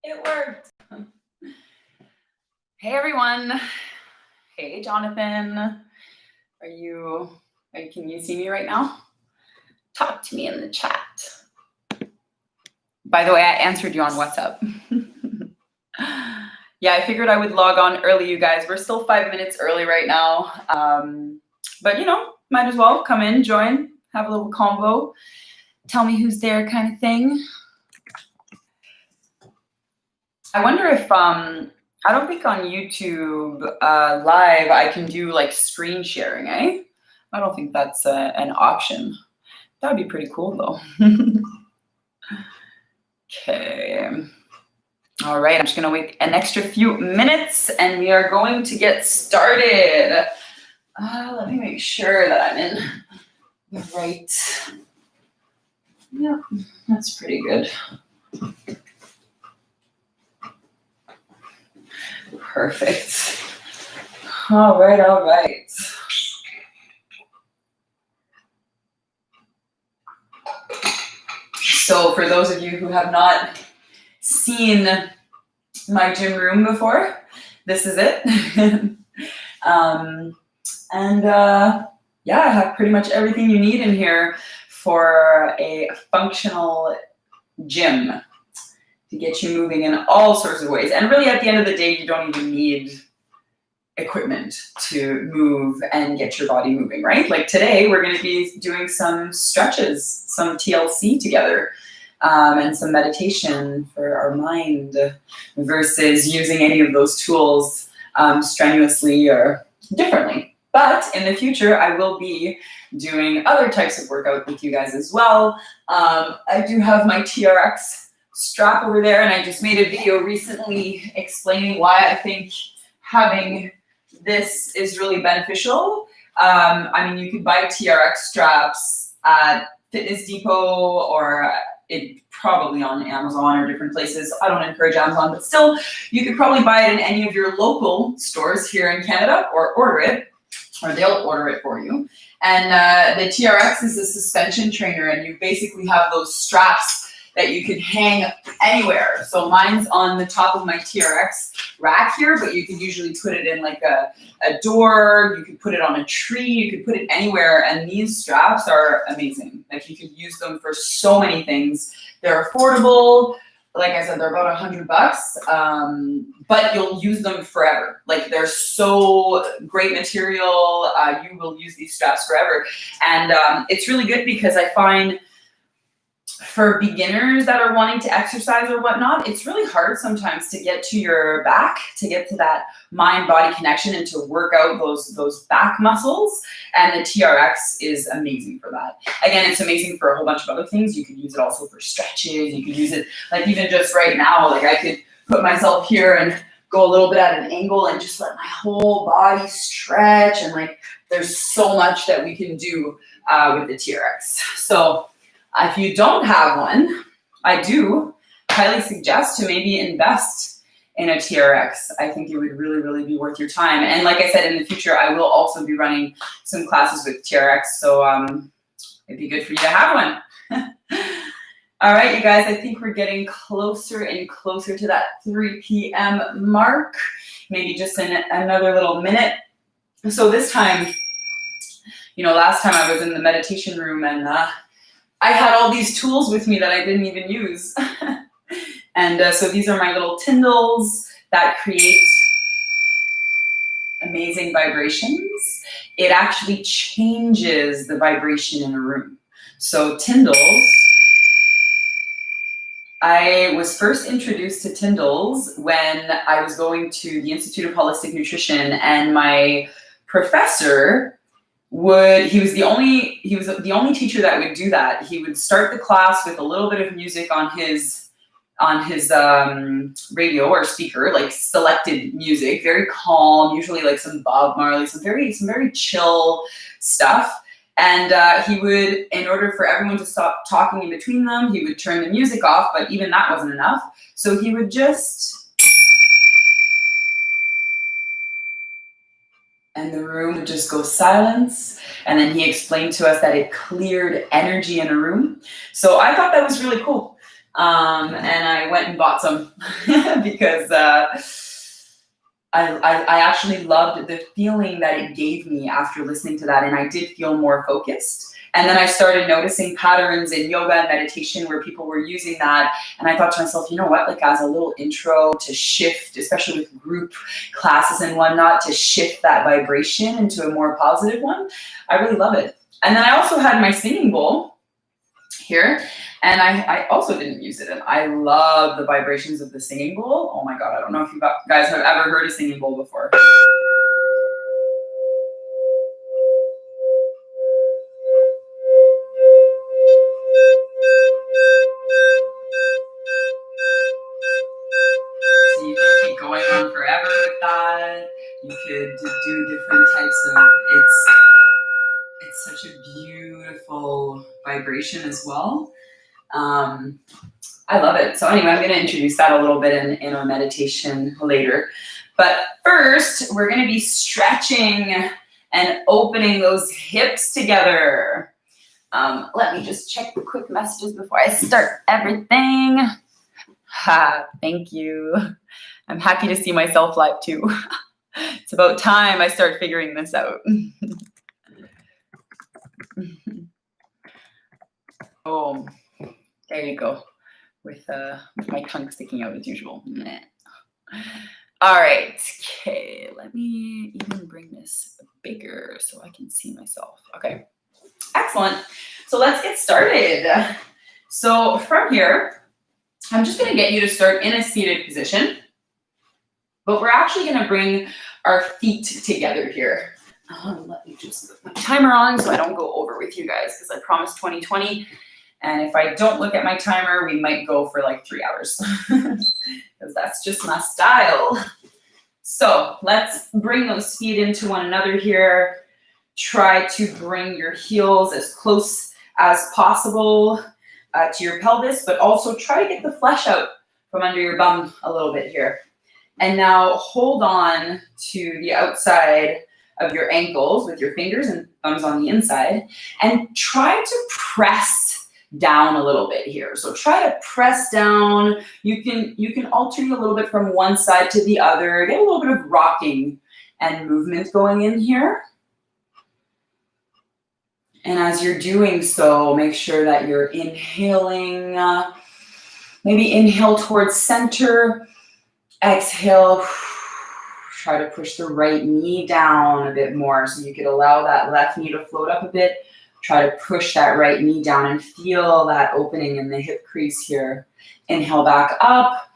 It worked. Hey everyone. Hey Jonathan. Can you see me right now? Talk to me in the chat. By the way, I answered you on WhatsApp. Yeah, I figured I would log on early, you guys. We're still 5 minutes early right now. But might as well come in, join, have a little convo, tell me who's there kind of thing. I wonder if, I don't think on YouTube live I can do like screen sharing, eh? I don't think that's an option. That would be pretty cool though. Okay. All right, I'm just gonna wait an extra few minutes and we are going to get started. Let me make sure that I'm in the right. Yep, that's pretty good. Perfect. All right. So for those of you who have not seen my gym room before, this is it. Yeah, I have pretty much everything you need in here for a functional gym to get you moving in all sorts of ways. And really at the end of the day, you don't even need equipment to move and get your body moving, right? Like today, we're gonna be doing some stretches, some TLC together, and some meditation for our mind versus using any of those tools strenuously or differently. But in the future, I will be doing other types of workout with you guys as well. I do have my TRX strap over there, and I just made a video recently explaining why I think having this is really beneficial. I mean, you could buy TRX straps at Fitness Depot or probably on Amazon or different places. I don't encourage Amazon, but still, you could probably buy it in any of your local stores here in Canada or order it, or they'll order it for you. And the TRX is a suspension trainer, and you basically have those straps that you can hang anywhere. So mine's on the top of my TRX rack here, but you can usually put it in like a door, you could put it on a tree, you could put it anywhere, and these straps are amazing. Like you could use them for so many things. They're affordable. Like I said, they're about $100, but you'll use them forever. Like they're so great material. You will use these straps forever. And it's really good because I find for beginners that are wanting to exercise or whatnot, it's really hard sometimes to get to your back, to get to that mind-body connection and to work out those back muscles. And the TRX is amazing for that. Again, it's amazing for a whole bunch of other things. You could use it also for stretches. You could use it, like even just right now, like I could put myself here and go a little bit at an angle and just let my whole body stretch. And like, there's so much that we can do with the TRX. So if you don't have one, I do highly suggest to maybe invest in a TRX. I think it would really, really be worth your time. And like I said, in the future, I will also be running some classes with TRX. So it'd be good for you to have one. All right, you guys, I think we're getting closer and closer to that 3 p.m. mark. Maybe just in another little minute. So this time, last time I was in the meditation room and I had all these tools with me that I didn't even use. And so these are my little Tyndalls that create amazing vibrations. It actually changes the vibration in a room. So Tyndalls, I was first introduced to Tyndalls when I was going to the Institute of Holistic Nutrition, and my professor he was the only teacher that would do that. He would start the class with a little bit of music on his radio or speaker, like selected music, very calm, usually like some Bob Marley, some very chill stuff. And he would, in order for everyone to stop talking in between them, he would turn the music off, but even that wasn't enough. So he would just, and the room would just go silence. And then he explained to us that it cleared energy in a room. So I thought that was really cool And I went and bought some because I actually loved the feeling that it gave me after listening to that, and I did feel more focused. And then I started noticing patterns in yoga and meditation where people were using that, and I thought to myself, you know what, like as a little intro to shift, especially with group classes and whatnot, to shift that vibration into a more positive one, I really love it. And then I also had my singing bowl here, and I also didn't use it, and I love the vibrations of the singing bowl. Oh my God, I don't know if you guys have ever heard a singing bowl before. So you can keep going on forever with that. You could do different types of, it's such a beautiful vibration as well. I love it. So anyway, I'm going to introduce that a little bit in our meditation later. But first, we're going to be stretching and opening those hips together. Let me just check the quick messages before I start everything. Thank you. I'm happy to see myself live too. It's about time I start figuring this out. Oh, there you go. With my tongue sticking out as usual. All right, okay, let me even bring this bigger so I can see myself. Okay, excellent. So let's get started. So from here, I'm just gonna get you to start in a seated position, but we're actually gonna bring our feet together here. Let me just put my timer on so I don't go over with you guys, because I promised 2020. And if I don't look at my timer, we might go for like 3 hours because that's just my style. So let's bring those feet into one another here. Try to bring your heels as close as possible to your pelvis, but also try to get the flesh out from under your bum a little bit here. And now hold on to the outside of your ankles with your fingers and thumbs on the inside, and try to press down a little bit here. So try to press down. You can alternate a little bit from one side to the other. Get a little bit of rocking and movement going in here. And as you're doing so, make sure that you're inhaling. Maybe inhale towards center. Exhale. Try to push the right knee down a bit more so you could allow that left knee to float up a bit. Try to push that right knee down and feel that opening in the hip crease here. Inhale back up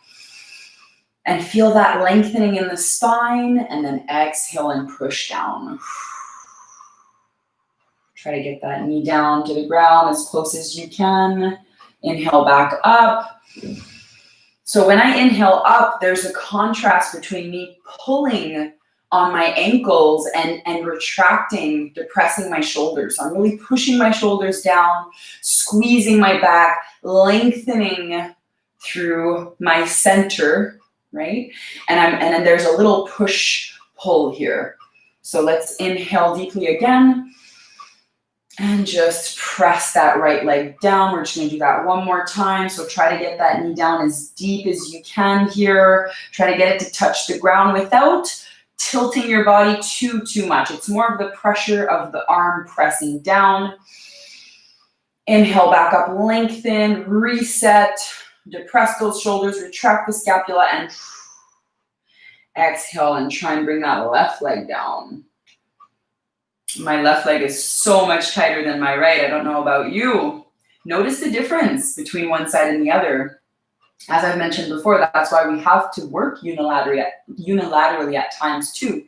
and feel that lengthening in the spine, and then exhale and push down. Try to get that knee down to the ground as close as you can. Inhale back up. So when I inhale up, there's a contrast between me pulling on my ankles and retracting, depressing my shoulders. So I'm really pushing my shoulders down, squeezing my back, lengthening through my center, right? And then there's a little push-pull here. So let's inhale deeply again. And just press that right leg down. We're just gonna do that one more time. So try to get that knee down as deep as you can here. Try to get it to touch the ground without tilting your body too much. It's more of the pressure of the arm pressing down. Inhale back up, lengthen, reset, depress those shoulders, retract the scapula, and exhale and try and bring that left leg down. My left leg is so much tighter than my right. I don't know about you. Notice the difference between one side and the other. As I've mentioned before, that's why we have to work unilaterally at times too,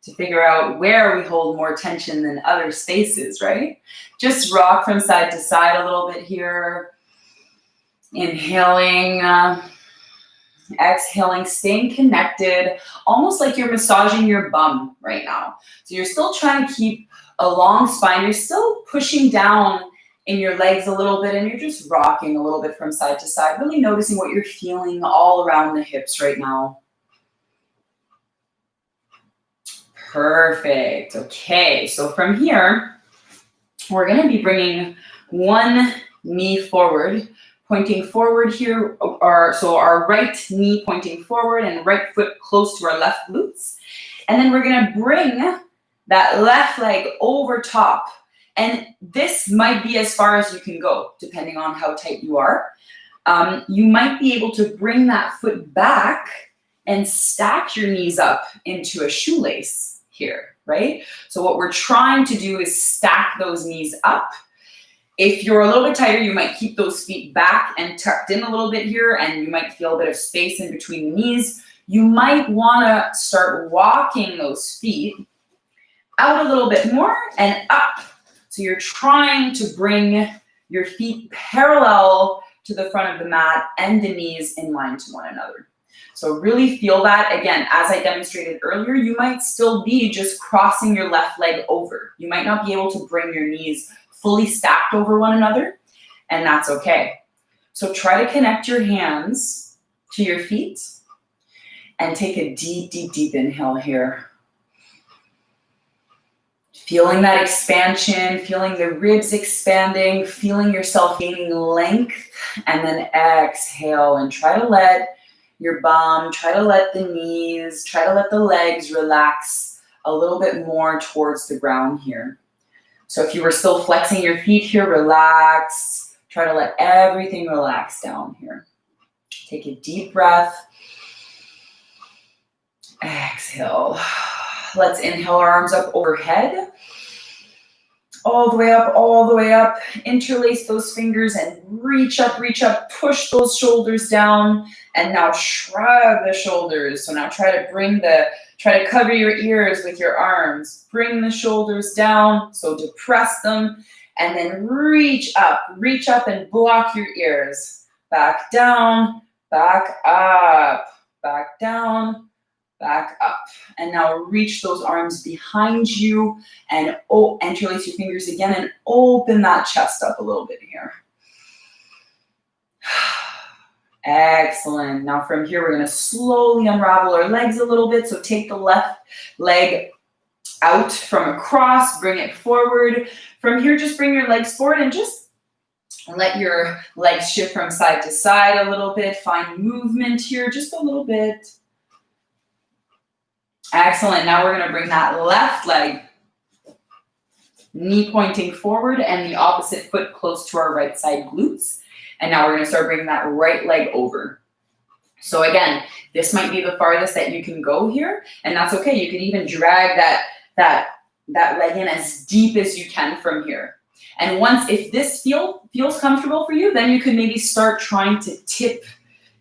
to figure out where we hold more tension than other spaces, right? Just rock from side to side a little bit here. Inhaling, exhaling, staying connected, almost like you're massaging your bum right now. So you're still trying to keep a long spine. You're still pushing down in your legs a little bit, and you're just rocking a little bit from side to side, really noticing what you're feeling all around the hips right now. Perfect. Okay, so from here, we're going to be bringing one knee forward pointing forward here, so our right knee pointing forward and right foot close to our left glutes. And then we're gonna bring that left leg over top. And this might be as far as you can go, depending on how tight you are. You might be able to bring that foot back and stack your knees up into a shoelace here, right? So what we're trying to do is stack those knees up. If you're a little bit tighter, you might keep those feet back and tucked in a little bit here, and you might feel a bit of space in between the knees. You might wanna start walking those feet out a little bit more and up. So you're trying to bring your feet parallel to the front of the mat and the knees in line to one another. So really feel that. Again, as I demonstrated earlier, you might still be just crossing your left leg over. You might not be able to bring your knees fully stacked over one another, and that's okay. So try to connect your hands to your feet and take a deep, deep, deep inhale here. Feeling that expansion, feeling the ribs expanding, feeling yourself gaining length, and then exhale and try to let your bum, try to let the knees, try to let the legs relax a little bit more towards the ground here. So if you were still flexing your feet here, relax. Try to let everything relax down here. Take a deep breath. Exhale. Let's inhale our arms up overhead. All the way up, all the way up. Interlace those fingers and reach up, push those shoulders down. And now shrug the shoulders. So now try to cover your ears with your arms. Bring the shoulders down, so depress them. And then reach up and block your ears. Back down, back up, back down, back up. And now reach those arms behind you and interlace your fingers again and open that chest up a little bit here. Excellent. Now from here, we're going to slowly unravel our legs a little bit. So take the left leg out from across, bring it forward. From here, just bring your legs forward and just let your legs shift from side to side a little bit. Find movement here just a little bit. Excellent. Now we're going to bring that left leg, knee pointing forward and the opposite foot close to our right side glutes. And now we're going to start bringing that right leg over. So again, this might be the farthest that you can go here, and that's okay. You can even drag that leg in as deep as you can from here. And once, if this feels comfortable for you, then you can maybe start trying to tip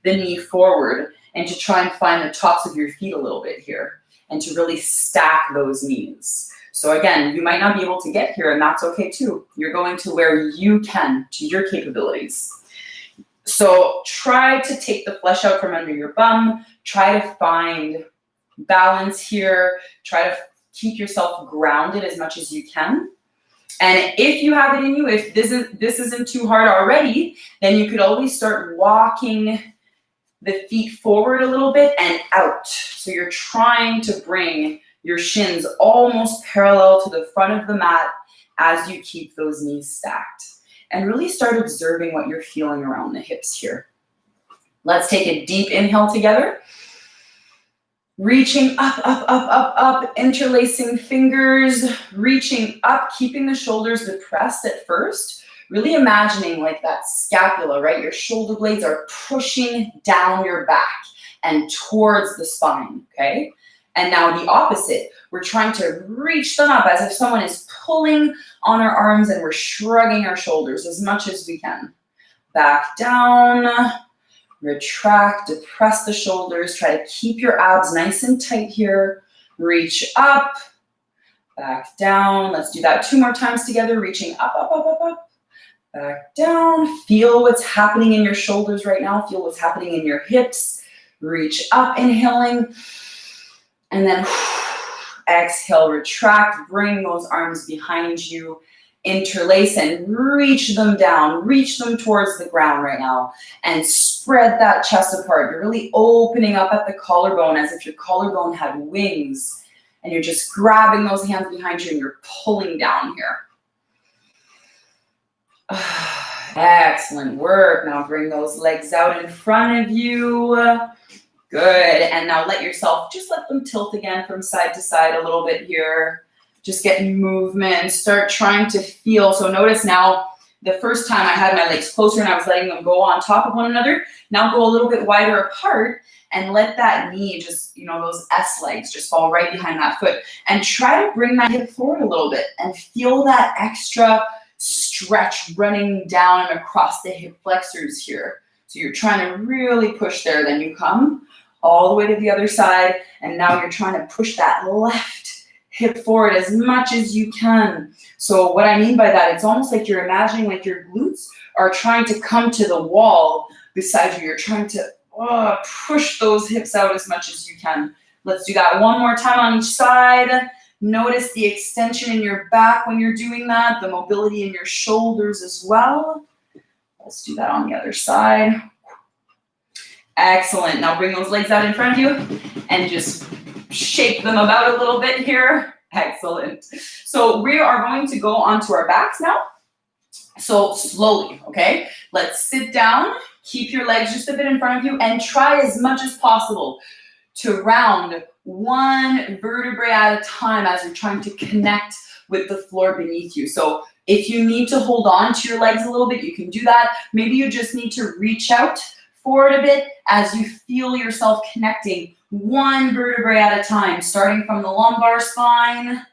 the knee forward and to try and find the tops of your feet a little bit here and to really stack those knees. So again, you might not be able to get here, and that's okay too. You're going to where you can, to your capabilities. So try to take the flesh out from under your bum. Try to find balance here. Try to keep yourself grounded as much as you can. And if you have it in you, if this isn't too hard already, then you could always start walking the feet forward a little bit and out. So you're trying to bring your shins almost parallel to the front of the mat as you keep those knees stacked. And really start observing what you're feeling around the hips here. Let's take a deep inhale together. Reaching up, interlacing fingers, reaching up, keeping the shoulders depressed at first. Really imagining like that scapula, right? Your shoulder blades are pushing down your back and towards the spine, okay? And now the opposite. We're trying to reach them up as if someone is pulling on our arms and we're shrugging our shoulders as much as we can. Back down, retract, depress the shoulders. Try to keep your abs nice and tight here. Reach up, back down. Let's do that 2 more times together. Reaching up. Back down. Feel what's happening in your shoulders right now. Feel what's happening in your hips. Reach up, inhaling. And then exhale, retract, bring those arms behind you, interlace and reach them down, reach them towards the ground right now, and spread that chest apart. You're really opening up at the collarbone as if your collarbone had wings, and you're just grabbing those hands behind you and you're pulling down here. Excellent work. Now bring those legs out in front of you. Good. And now just let them tilt again from side to side a little bit here. Just getting movement. Start trying to feel. So notice now, the first time I had my legs closer and I was letting them go on top of one another. Now go a little bit wider apart and let that knee just, those S legs just fall right behind that foot. And try to bring that hip forward a little bit and feel that extra stretch running down and across the hip flexors here. So you're trying to really push there. Then you come all the way to the other side. And now you're trying to push that left hip forward as much as you can. So what I mean by that, it's almost like you're imagining like your glutes are trying to come to the wall beside you. You're trying to push those hips out as much as you can. Let's do that one more time on each side. Notice the extension in your back when you're doing that, the mobility in your shoulders as well. Let's do that on the other side. Excellent. Now bring those legs out in front of you and just shake them about a little bit here. Excellent. So we are going to go onto our backs now. So slowly, okay? Let's sit down, keep your legs just a bit in front of you, and try as much as possible to round one vertebrae at a time as you're trying to connect with the floor beneath you. So if you need to hold on to your legs a little bit, you can do that. Maybe you just need to reach out forward a bit as you feel yourself connecting one vertebrae at a time, starting from the lumbar spine,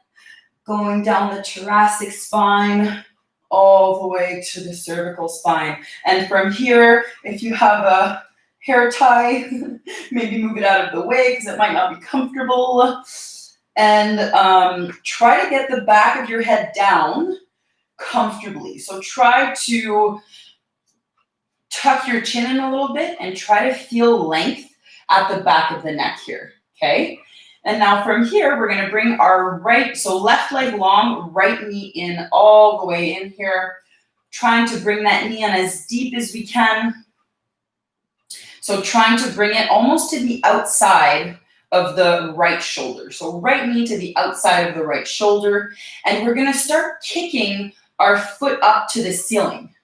going down the thoracic spine, all the way to the cervical spine. And from here, if you have a hair tie, maybe move it out of the way because it might not be comfortable. And try to get the back of your head down comfortably. So try to tuck your chin in a little bit and try to feel length at the back of the neck here, okay? And now from here, we're gonna bring our left leg long, right knee in all the way in here, trying to bring that knee in as deep as we can. So trying to bring it almost to the outside of the right shoulder. So right knee to the outside of the right shoulder. And we're gonna start kicking our foot up to the ceiling.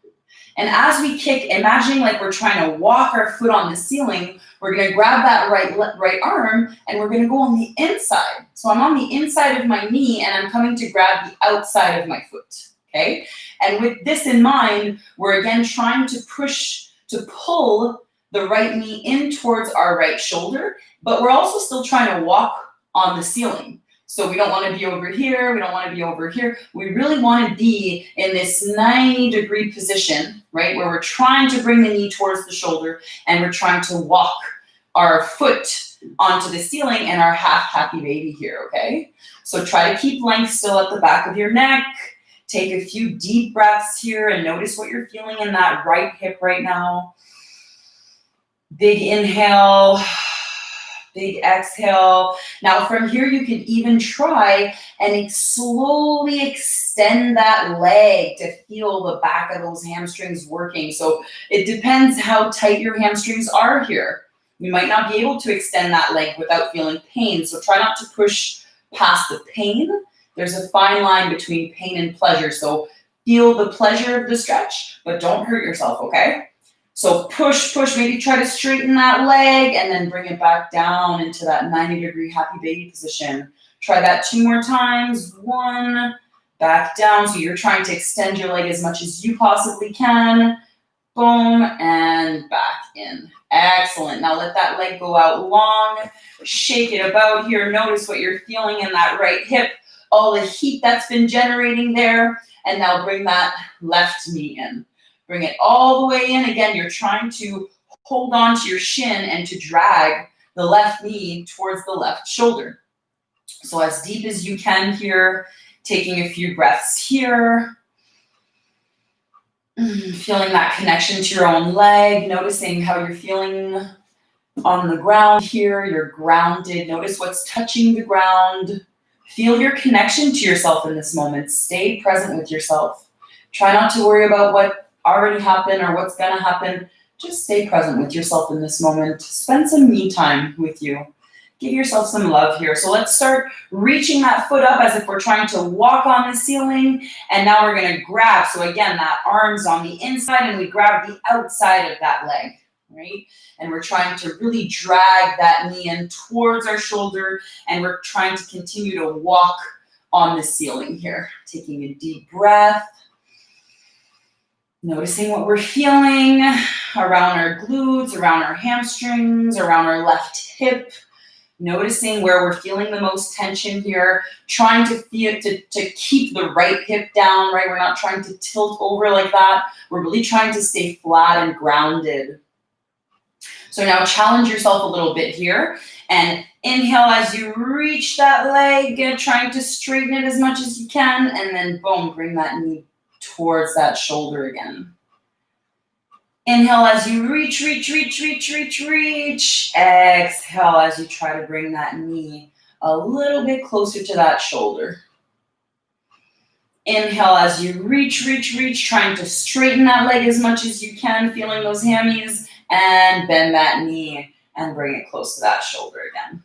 And as we kick, imagining like we're trying to walk our foot on the ceiling, we're gonna grab that right arm and we're gonna go on the inside. So I'm on the inside of my knee and I'm coming to grab the outside of my foot, okay? And with this in mind, we're again trying to pull the right knee in towards our right shoulder, but we're also still trying to walk on the ceiling. So we don't want to be over here, we don't want to be over here. We really want to be in this 90-degree position, right? Where we're trying to bring the knee towards the shoulder and we're trying to walk our foot onto the ceiling and our half happy baby here, okay? So try to keep length still at the back of your neck. Take a few deep breaths here and notice what you're feeling in that right hip right now. Big inhale, big exhale. Now from here, you can even try and slowly extend that leg to feel the back of those hamstrings working. So it depends how tight your hamstrings are here. You might not be able to extend that leg without feeling pain. So try not to push past the pain. There's a fine line between pain and pleasure. So feel the pleasure of the stretch, but don't hurt yourself, okay? So push, maybe try to straighten that leg and then bring it back down into that 90-degree happy baby position. Try that 2 more times. 1, back down. So you're trying to extend your leg as much as you possibly can. Boom, and back in. Excellent. Now let that leg go out long. Shake it about here. Notice what you're feeling in that right hip. All the heat that's been generating there. And now bring that left knee in. Bring it all the way in. Again, you're trying to hold on to your shin and to drag the left knee towards the left shoulder. So as deep as you can here, taking a few breaths here. Feeling that connection to your own leg, noticing how you're feeling on the ground here. You're grounded. Notice what's touching the ground. Feel your connection to yourself in this moment. Stay present with yourself. Try not to worry about what already happened or what's gonna happen. Just stay present with yourself in this moment. Spend some me time with you. Give yourself some love here. So let's start reaching that foot up as if we're trying to walk on the ceiling. And now we're going to grab. So again, that arm's on the inside and we grab the outside of that leg, right? And we're trying to really drag that knee in towards our shoulder. And we're trying to continue to walk on the ceiling here. Taking a deep breath. Noticing what we're feeling around our glutes, around our hamstrings, around our left hip. Noticing where we're feeling the most tension here. Trying to feel to keep the right hip down, right? We're not trying to tilt over like that. We're really trying to stay flat and grounded. So now challenge yourself a little bit here. And inhale as you reach that leg, trying to straighten it as much as you can. And then boom, bring that knee towards that shoulder again. Inhale as you reach. Exhale as you try to bring that knee a little bit closer to that shoulder. Inhale as you reach, trying to straighten that leg as much as you can, feeling those hammies, and bend that knee and bring it close to that shoulder again.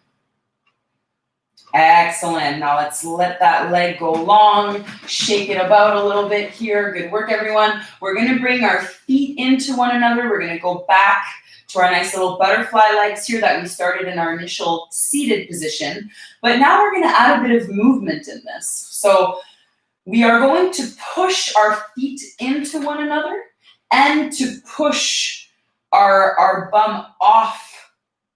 Excellent. Now let's let that leg go long. Shake it about a little bit here. Good work, everyone. We're going to bring our feet into one another. We're going to go back to our nice little butterfly legs here that we started in our initial seated position. But now we're going to add a bit of movement in this. So we are going to push our feet into one another and to push our bum off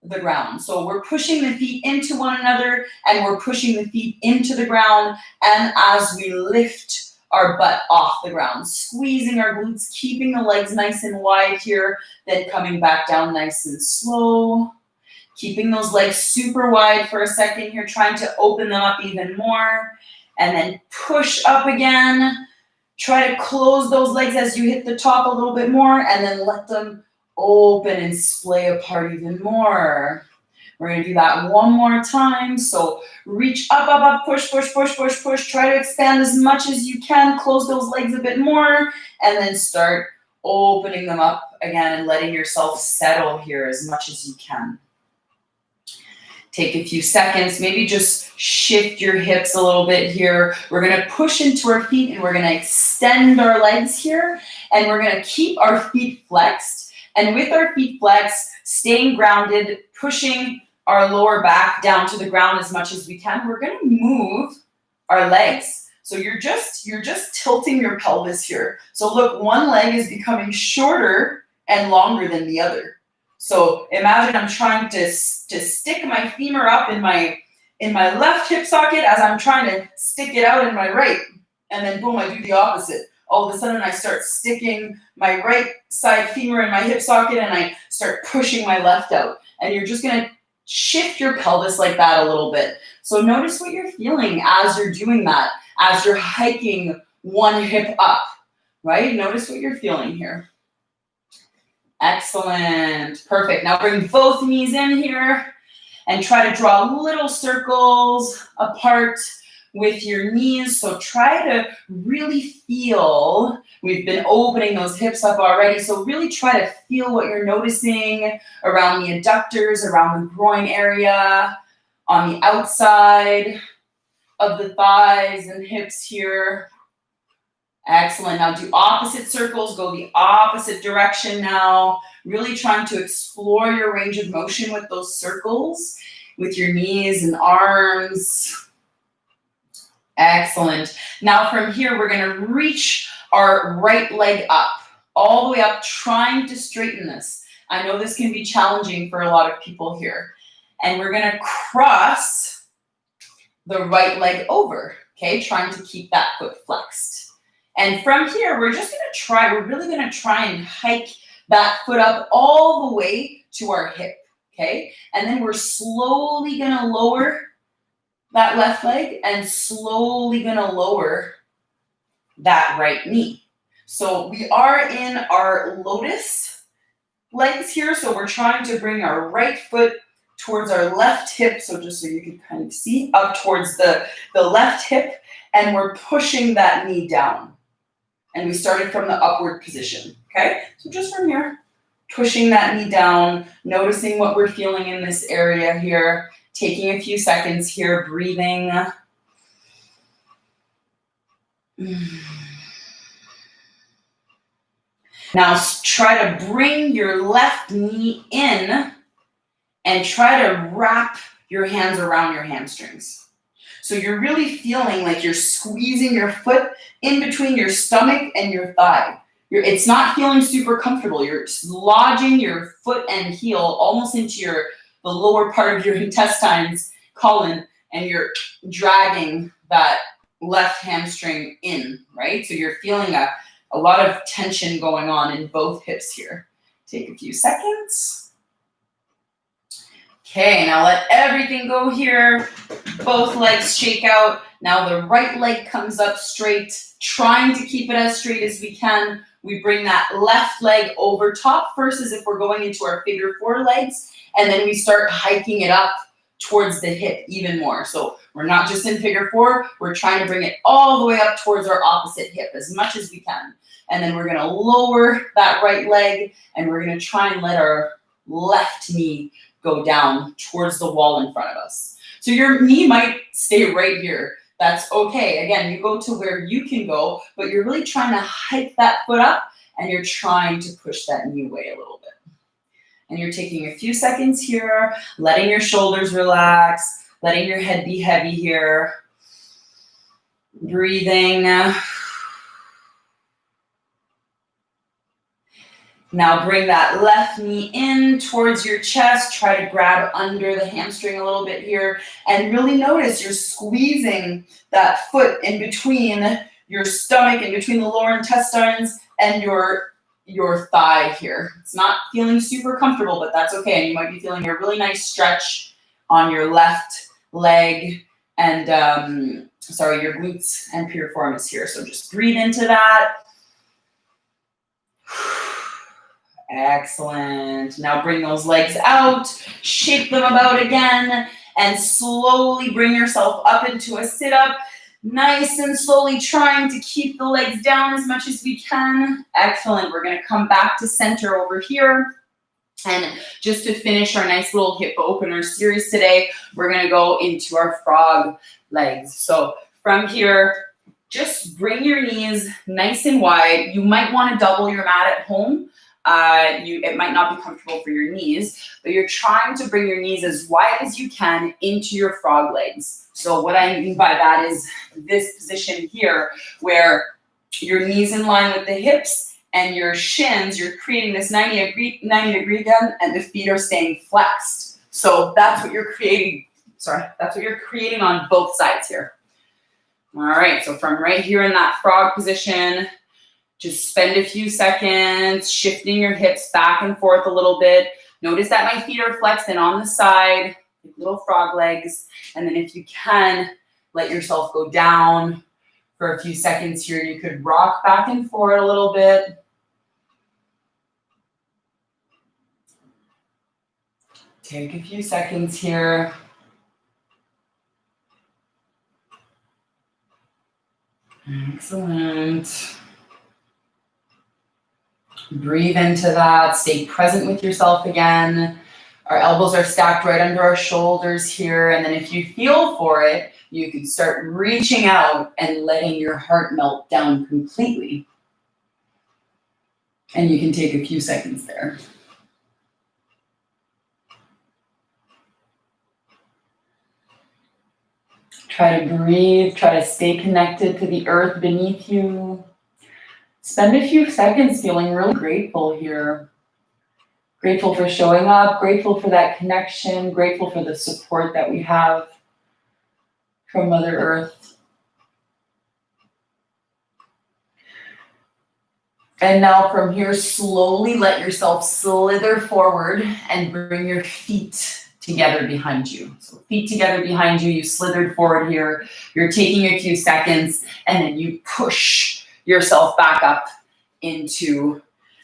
the ground. So we're pushing the feet into one another and we're pushing the feet into the ground, and as we lift our butt off the ground, squeezing our glutes, keeping the legs nice and wide here, then coming back down nice and slow, keeping those legs super wide for a second here, trying to open them up even more, and then push up again. Try to close those legs as you hit the top a little bit more, and then let them open and splay apart even more. We're going to do that one more time. So reach up, push. Try to expand as much as you can. Close those legs a bit more, and then start opening them up again and letting yourself settle here as much as you can. Take a few seconds, maybe just shift your hips a little bit here. We're going to push into our feet and we're going to extend our legs here, and we're going to keep our feet flexed. And with our feet flexed, staying grounded, pushing our lower back down to the ground as much as we can, we're going to move our legs. So you're just tilting your pelvis here. So look, one leg is becoming shorter and longer than the other. So imagine I'm trying to stick my femur up in my left hip socket as I'm trying to stick it out in my right. And then boom, I do the opposite. All of a sudden I start sticking my right side femur in my hip socket and I start pushing my left out. And you're just going to shift your pelvis like that a little bit. So notice what you're feeling as you're doing that, as you're hiking one hip up, right? Notice what you're feeling here. Excellent. Perfect. Now bring both knees in here and try to draw little circles apart with your knees. So try to really feel, we've been opening those hips up already, so really try to feel what you're noticing around the adductors, around the groin area, on the outside of the thighs and hips here. Excellent. Now do opposite circles, go the opposite direction now. Really trying to explore your range of motion with those circles, with your knees and arms. Excellent. Now from here, we're going to reach our right leg up, all the way up, trying to straighten this. I know this can be challenging for a lot of people here. And we're going to cross the right leg over, okay? Trying to keep that foot flexed. And from here, we're really going to try and hike that foot up all the way to our hip, okay? And then we're slowly going to lower that left leg and slowly going to lower that right knee. So we are in our lotus legs here. So we're trying to bring our right foot towards our left hip. So just so you can kind of see, up towards the left hip, and we're pushing that knee down. And we started from the upward position, okay? So just from here, pushing that knee down, noticing what we're feeling in this area here, taking a few seconds here, breathing. Now try to bring your left knee in and try to wrap your hands around your hamstrings. So you're really feeling like you're squeezing your foot in between your stomach and your thigh. It's not feeling super comfortable. You're lodging your foot and heel almost into the lower part of your intestines, colon, and you're dragging that left hamstring in, right? So you're feeling a lot of tension going on in both hips here. Take a few seconds. Okay, now let everything go here. Both legs shake out. Now the right leg comes up straight, trying to keep it as straight as we can. We bring that left leg over top first as if we're going into our figure four legs, and then we start hiking it up towards the hip even more. So we're not just in figure four, we're trying to bring it all the way up towards our opposite hip as much as we can. And then we're gonna lower that right leg, and we're gonna try and let our left knee go down towards the wall in front of us. So your knee might stay right here. That's okay. Again, you go to where you can go, but you're really trying to hike that foot up, and you're trying to push that knee away a little bit. And you're taking a few seconds here, letting your shoulders relax, letting your head be heavy here. Breathing. Now bring that left knee in towards your chest. Try to grab under the hamstring a little bit here. And really notice you're squeezing that foot in between your stomach, in between the lower intestines and your thigh here. It's not feeling super comfortable, but that's okay. And you might be feeling a really nice stretch on your left leg and, your glutes and piriformis here. So just breathe into that. Excellent. Now bring those legs out, shake them about again, and slowly bring yourself up into a sit-up. Nice and slowly trying to keep the legs down as much as we can. Excellent. We're going to come back to center over here. And just to finish our nice little hip opener series today, we're going to go into our frog legs. So from here, just bring your knees nice and wide. You might want to double your mat at home. It might not be comfortable for your knees, but you're trying to bring your knees as wide as you can into your frog legs. So what I mean by that is this position here, where your knees in line with the hips and your shins, you're creating this 90 degree bend, and the feet are staying flexed. So that's what you're creating. That's what you're creating on both sides here. All right, so from right here in that frog position, just spend a few seconds shifting your hips back and forth a little bit. Notice that my feet are flexed and on the side, like little frog legs. And then if you can, let yourself go down for a few seconds here. You could rock back and forth a little bit. Take a few seconds here. Excellent. Breathe into that. Stay present with yourself again. Our elbows are stacked right under our shoulders here. And then if you feel for it, you can start reaching out and letting your heart melt down completely. And you can take a few seconds there. Try to breathe. Try to stay connected to the earth beneath you. Spend a few seconds feeling really grateful here. Grateful for showing up, grateful for that connection, grateful for the support that we have from Mother Earth. And now from here, slowly let yourself slither forward and bring your feet together behind you. So feet together behind you, you slithered forward here. You're taking a few seconds and then you push yourself back up into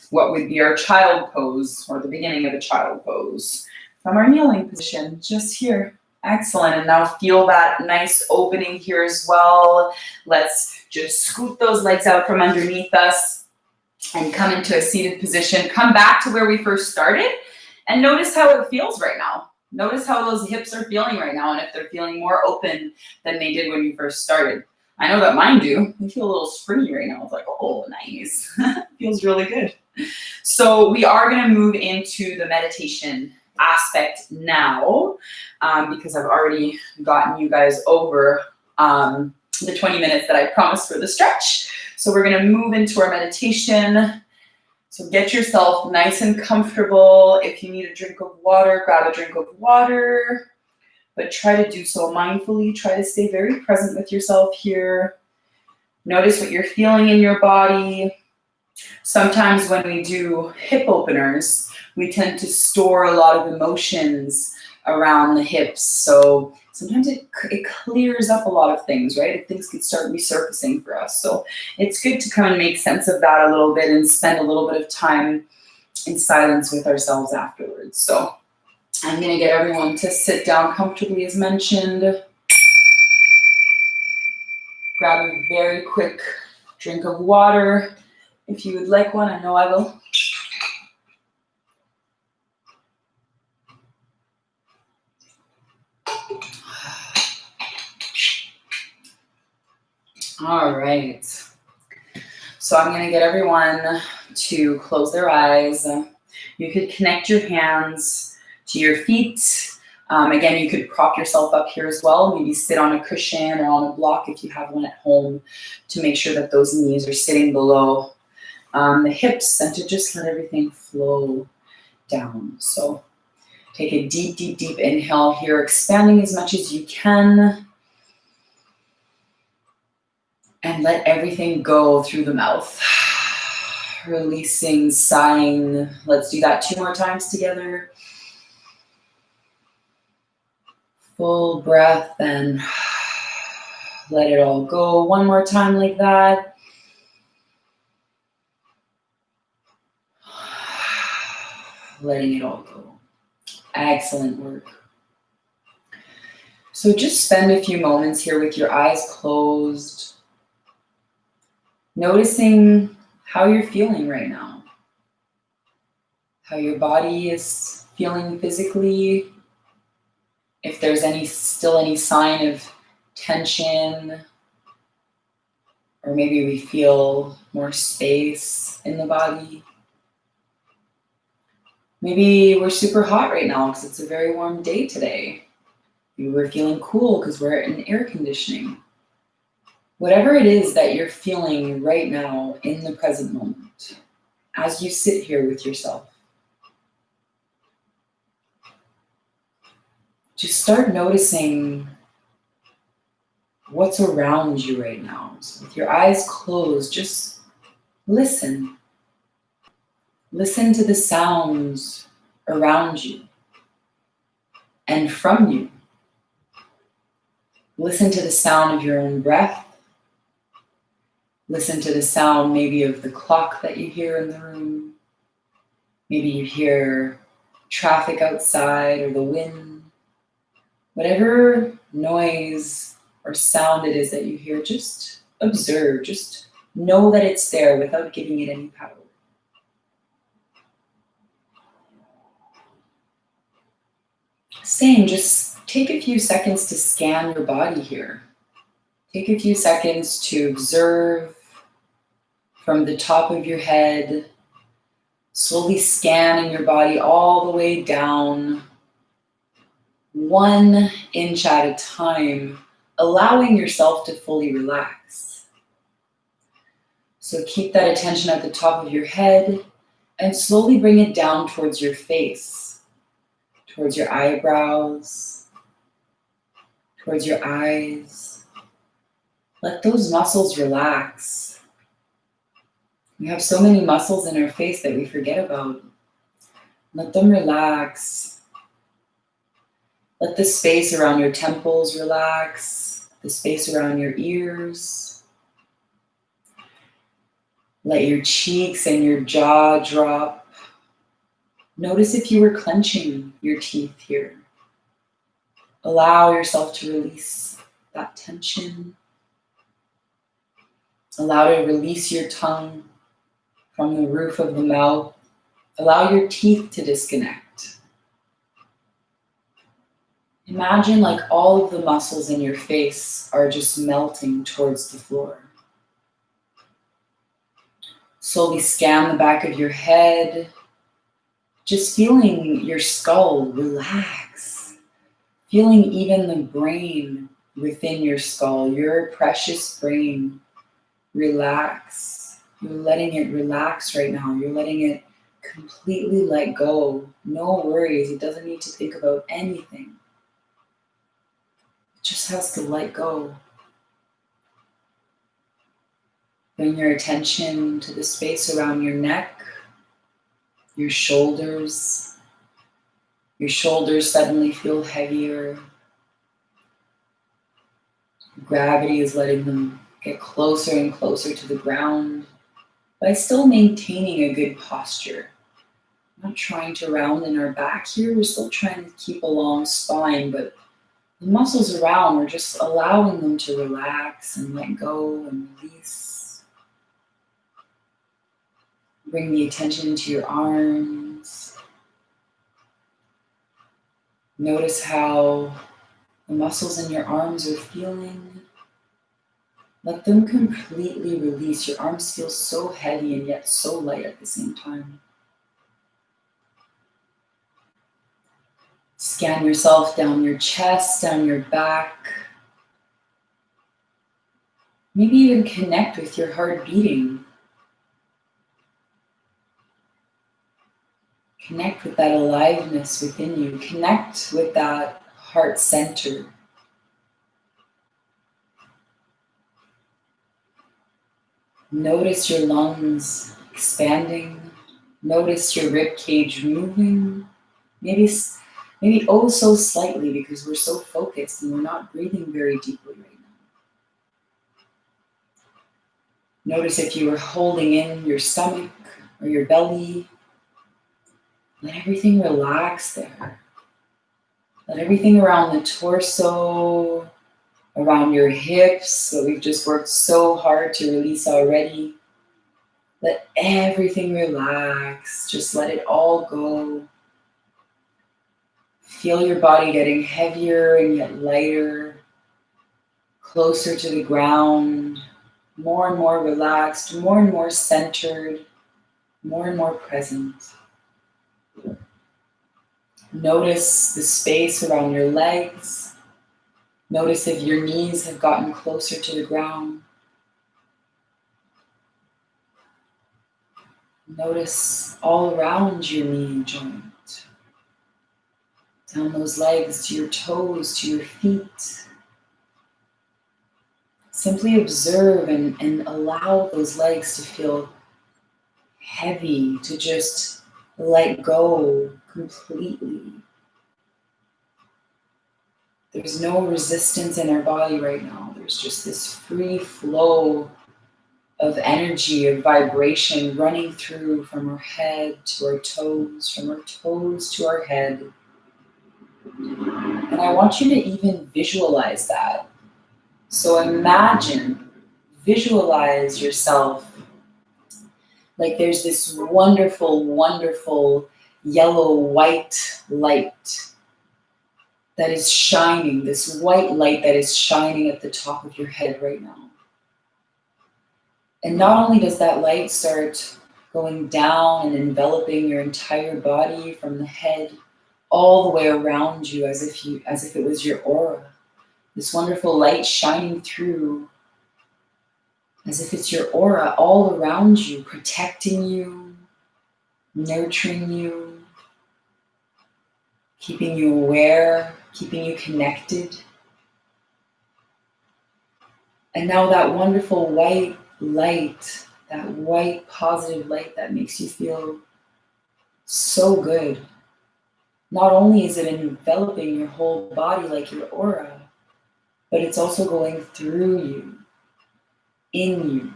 what would be our child pose, or the beginning of a child pose. From our kneeling position, just here. Excellent. And now feel that nice opening here as well. Let's just scoot those legs out from underneath us and come into a seated position. Come back to where we first started and notice how it feels right now. Notice how those hips are feeling right now and if they're feeling more open than they did when you first started. I know that mine do. They feel a little springy right now. It's like, oh, nice. Feels really good. So we are going to move into the meditation aspect now because I've already gotten you guys over the 20 minutes that I promised for the stretch. So we're going to move into our meditation. So get yourself nice and comfortable. If you need a drink of water, grab a drink of water, but try to do so mindfully. Try to stay very present with yourself here. Notice what you're feeling in your body. Sometimes when we do hip openers, we tend to store a lot of emotions around the hips. So sometimes it clears up a lot of things, right? If things could start resurfacing for us. So it's good to come and make sense of that a little bit and spend a little bit of time in silence with ourselves afterwards. So I'm going to get everyone to sit down comfortably as mentioned. Grab a very quick drink of water. If you would like one, I know I will. All right. So I'm going to get everyone to close their eyes. You could connect your hands to your feet. Again, you could prop yourself up here as well. Maybe sit on a cushion or on a block if you have one at home to make sure that those knees are sitting below the hips and to just let everything flow down. So take a deep, deep, deep inhale here, expanding as much as you can. And let everything go through the mouth. Releasing, sighing. Let's do that 2 more times together. Full breath and let it all go. 1 more time like that. Letting it all go. Excellent work. So just spend a few moments here with your eyes closed. Noticing how you're feeling right now. How your body is feeling physically. If there's still any sign of tension, or maybe we feel more space in the body. Maybe we're super hot right now because it's a very warm day today. Maybe we're feeling cool because we're in air conditioning. Whatever it is that you're feeling right now in the present moment, as you sit here with yourself, just start noticing what's around you right now. So with your eyes closed, just listen. Listen to the sounds around you and from you. Listen to the sound of your own breath. Listen to the sound maybe of the clock that you hear in the room. Maybe you hear traffic outside or the wind. Whatever noise or sound it is that you hear, just observe. Just know that it's there without giving it any power. Same, just take a few seconds to scan your body here. Take a few seconds to observe from the top of your head, slowly scanning your body all the way down, 1 inch at a time, allowing yourself to fully relax. So keep that attention at the top of your head and slowly bring it down towards your face, towards your eyebrows, towards your eyes. Let those muscles relax. We have so many muscles in our face that we forget about. Let them relax. Let the space around your temples relax, the space around your ears. Let your cheeks and your jaw drop. Notice if you were clenching your teeth here. Allow yourself to release that tension. Allow to release your tongue from the roof of the mouth. Allow your teeth to disconnect. Imagine like all of the muscles in your face are just melting towards the floor. Slowly scan the back of your head, just feeling your skull relax, feeling even the brain within your skull, your precious brain relax. You're letting it relax right now. You're letting it completely let go. No worries. It doesn't need to think about anything. It just has to let go. Bring your attention to the space around your neck, your shoulders. Your shoulders suddenly feel heavier. Gravity is letting them get closer and closer to the ground by still maintaining a good posture. Not trying to round in our back here, we're still trying to keep a long spine, but the muscles around, we're just allowing them to relax and let go and release. Bring the attention into your arms. Notice how the muscles in your arms are feeling. Let them completely release. Your arms feel so heavy and yet so light at the same time. Scan yourself down your chest, down your back. Maybe even connect with your heart beating. Connect with that aliveness within you. Connect with that heart center. Notice your lungs expanding. Notice your rib cage moving. Maybe oh so slightly because we're so focused and we're not breathing very deeply right now. Notice if you were holding in your stomach or your belly. Let everything relax there. Let everything around the torso, around your hips that we've just worked so hard to release already. Let everything relax. Just let it all go. Feel your body getting heavier and yet lighter, closer to the ground, more and more relaxed, more and more centered, more and more present. Notice the space around your legs. Notice if your knees have gotten closer to the ground. Notice all around your knee joint. Down those legs to your toes, to your feet. Simply observe and allow those legs to feel heavy, to just let go completely. There's no resistance in our body right now. There's just this free flow of energy, of vibration running through from our head to our toes, from our toes to our head. And I want you to even visualize that. So visualize yourself like there's this wonderful, wonderful yellow-white light that is shining, this white light that is shining at the top of your head right now. And not only does that light start going down and enveloping your entire body from the head all the way around you as if it was your aura. This wonderful light shining through as if it's your aura all around you, protecting you, nurturing you, keeping you aware, keeping you connected. And now that wonderful white light, that white positive light that makes you feel so good. Not only is it enveloping your whole body like your aura, but it's also going through you, in you.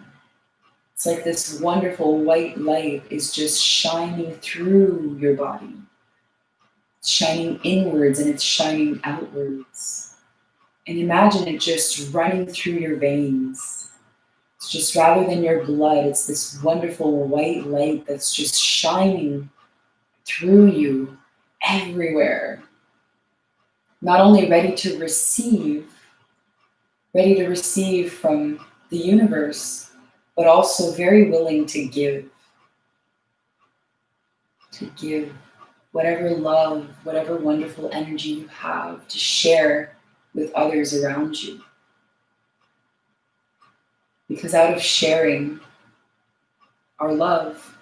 It's like this wonderful white light is just shining through your body. It's shining inwards and it's shining outwards. And imagine it just running through your veins. It's just rather than your blood, it's this wonderful white light that's just shining through you everywhere. Not only ready to receive from the universe, but also very willing to give whatever love, whatever wonderful energy you have to share with others around you. Because out of sharing our love,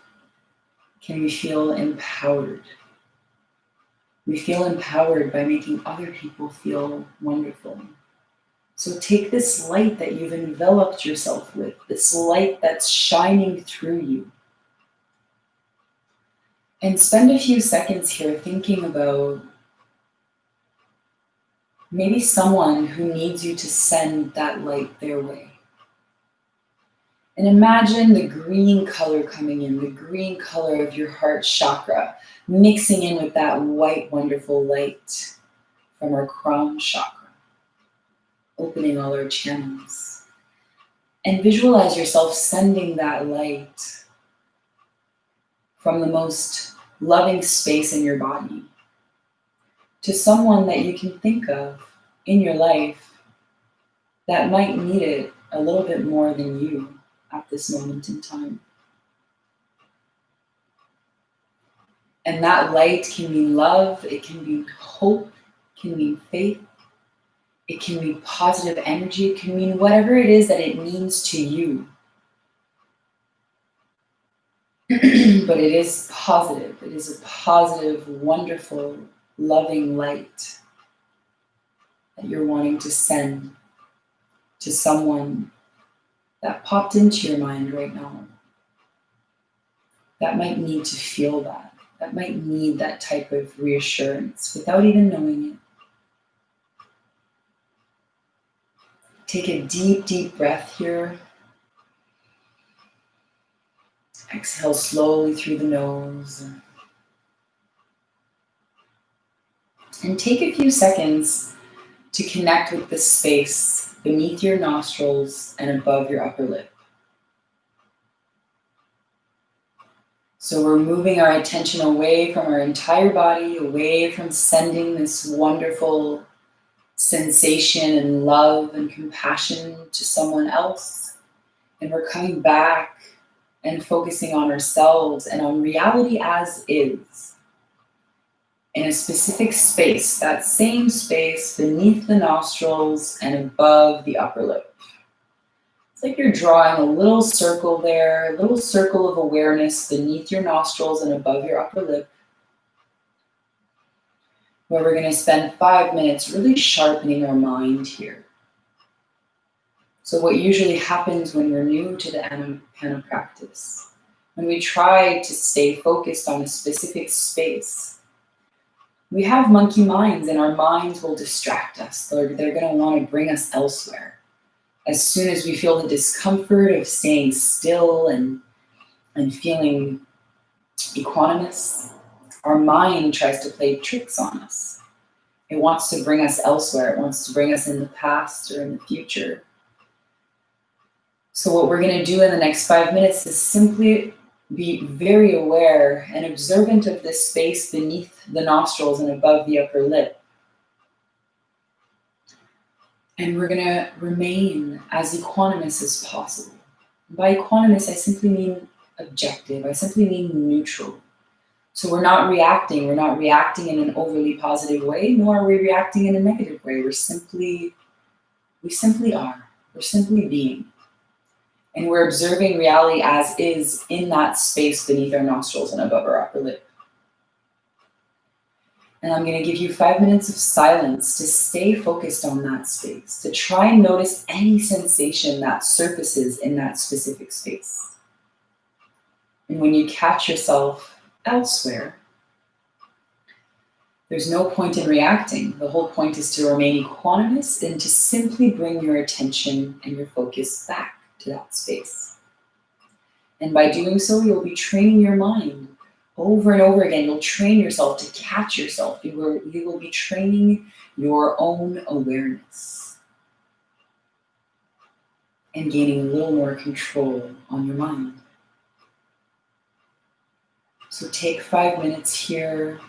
can we feel empowered? We feel empowered by making other people feel wonderful. So take this light that you've enveloped yourself with, this light that's shining through you, and spend a few seconds here thinking about maybe someone who needs you to send that light their way. And imagine the green color coming in, the green color of your heart chakra, mixing in with that white, wonderful light from our crown chakra, opening all our channels. And visualize yourself sending that light from the most loving space in your body to someone that you can think of in your life that might need it a little bit more than you at this moment in time. And that light can mean love, it can mean hope, it can mean faith, it can mean positive energy, it can mean whatever it is that it means to you. But it is positive. It is a positive, wonderful, loving light that you're wanting to send to someone that popped into your mind right now, that might need to feel that might need that type of reassurance without even knowing it. Take a deep, deep breath here. Exhale slowly through the nose. And take a few seconds to connect with the space beneath your nostrils and above your upper lip. So we're moving our attention away from our entire body, away from sending this wonderful sensation and love and compassion to someone else. And we're coming back and focusing on ourselves and on reality as is. In a specific space, that same space beneath the nostrils and above the upper lip. It's like you're drawing a little circle there, a little circle of awareness beneath your nostrils and above your upper lip, where we're going to spend 5 minutes really sharpening our mind here. So what usually happens when we're new to the Anapana practice, when we try to stay focused on a specific space, we have monkey minds and our minds will distract us. They're going to want to bring us elsewhere. As soon as we feel the discomfort of staying still and feeling equanimous, our mind tries to play tricks on us. It wants to bring us elsewhere. It wants to bring us in the past or in the future. So what we're going to do in the next 5 minutes is simply be very aware and observant of this space beneath the nostrils and above the upper lip. And we're going to remain as equanimous as possible. By equanimous, I simply mean objective. I simply mean neutral. So we're not reacting. We're not reacting in an overly positive way, nor are we reacting in a negative way. We simply are. We're simply being. And we're observing reality as is in that space beneath our nostrils and above our upper lip. And I'm going to give you 5 minutes of silence to stay focused on that space, to try and notice any sensation that surfaces in that specific space. And when you catch yourself elsewhere, there's no point in reacting. The whole point is to remain equanimous and to simply bring your attention and your focus back to that space. And by doing so, you'll be training your mind over and over again. You'll train yourself to catch yourself. You will be training your own awareness and gaining a little more control on your mind. So take 5 minutes here,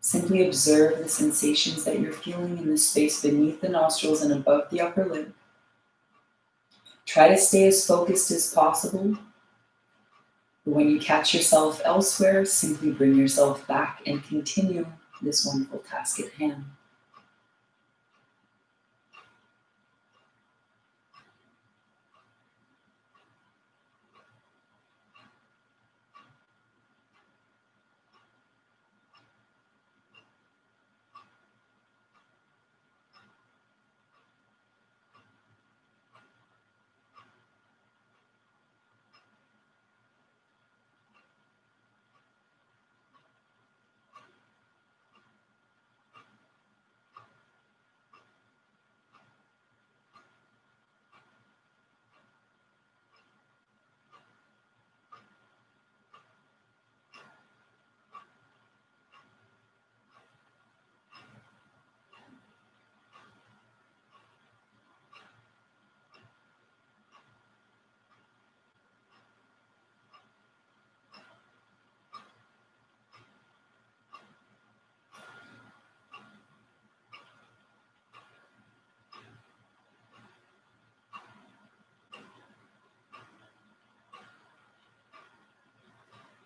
Simply observe the sensations that you're feeling in the space beneath the nostrils and above the upper lip. Try to stay as focused as possible. But when you catch yourself elsewhere, simply bring yourself back and continue this wonderful task at hand.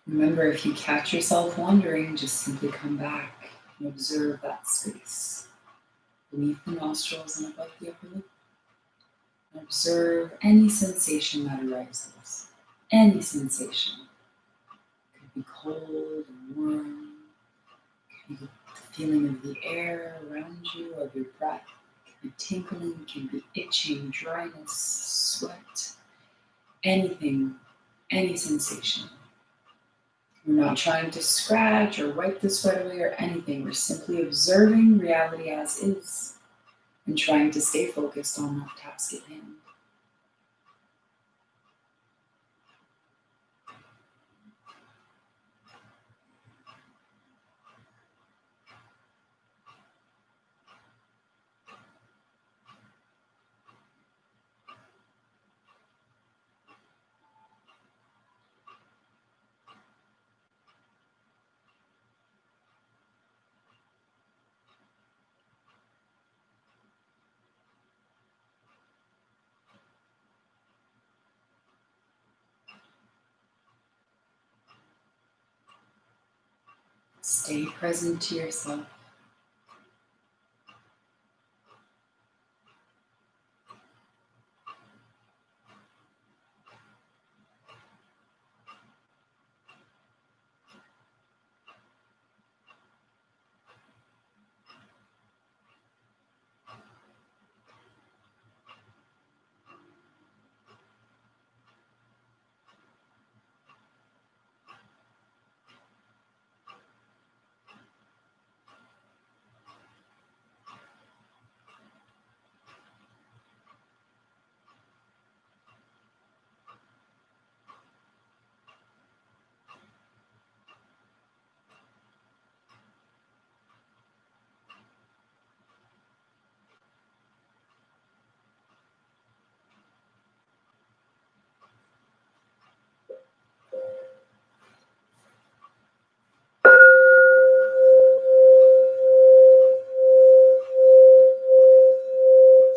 Remember, if you catch yourself wandering, just simply come back and observe that space beneath the nostrils and above the upper lip. And observe any sensation that arises. Any sensation. It could be cold and warm. It could be the feeling of the air around you, of your breath. It could be tingling, it can be itching, dryness, sweat. Anything, any sensation. We're not trying to scratch or wipe the sweat away or anything. We're simply observing reality as is and trying to stay focused on that task at hand. Stay present to yourself.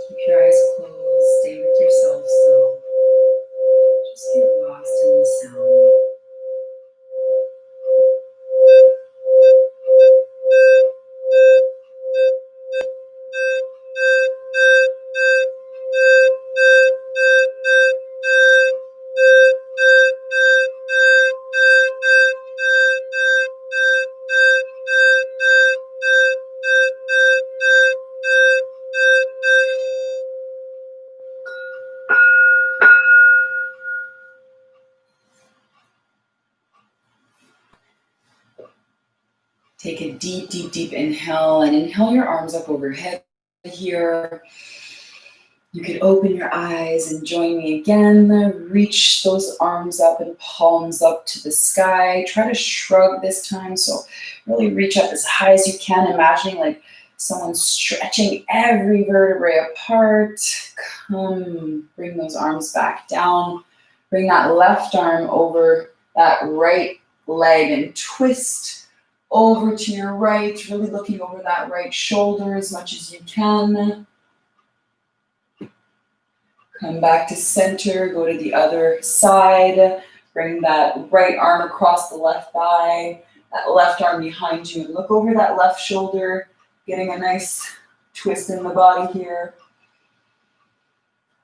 Keep your eyes closed, stay with yourself still. Just get lost in the sound. Take a deep, deep, deep inhale and inhale your arms up overhead here. You could open your eyes and join me again. Reach those arms up and palms up to the sky. Try to shrug this time. So really reach up as high as you can, imagining like someone stretching every vertebrae apart. Come, bring those arms back down. Bring that left arm over that right leg and twist over to your right, really looking over that right shoulder as much as you can. Come back to center, go to the other side. Bring that right arm across the left thigh, that left arm behind you, and look over that left shoulder, getting a nice twist in the body here.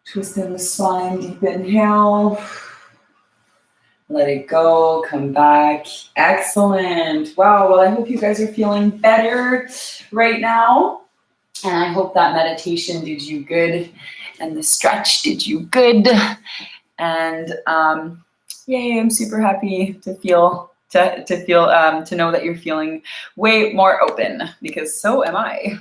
Twist in the spine, deep inhale. Let it go, come back. Excellent. Wow, well, I hope you guys are feeling better right now. And I hope that meditation did you good and the stretch did you good. And yay, I'm super happy to know that you're feeling way more open, because so am I.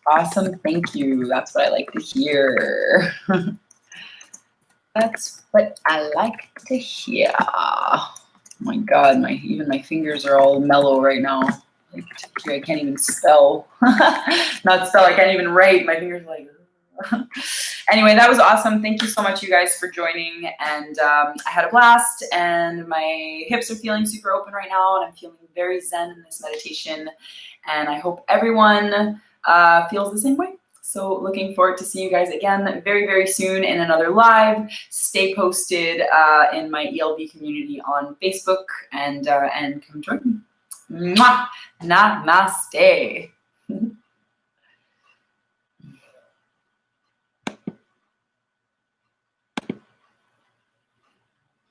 Awesome, thank you. That's what I like to hear. That's what I like to hear. Oh my God, even my fingers are all mellow right now. Like, I can't even spell. Not spell, I can't even write. My fingers are like... Anyway, that was awesome. Thank you so much, you guys, for joining. And I had a blast, and my hips are feeling super open right now, and I'm feeling very zen in this meditation. And I hope everyone feels the same way. So looking forward to see you guys again very, very soon in another live. Stay posted in my ELB community on Facebook, and come join me. Mwah! Namaste.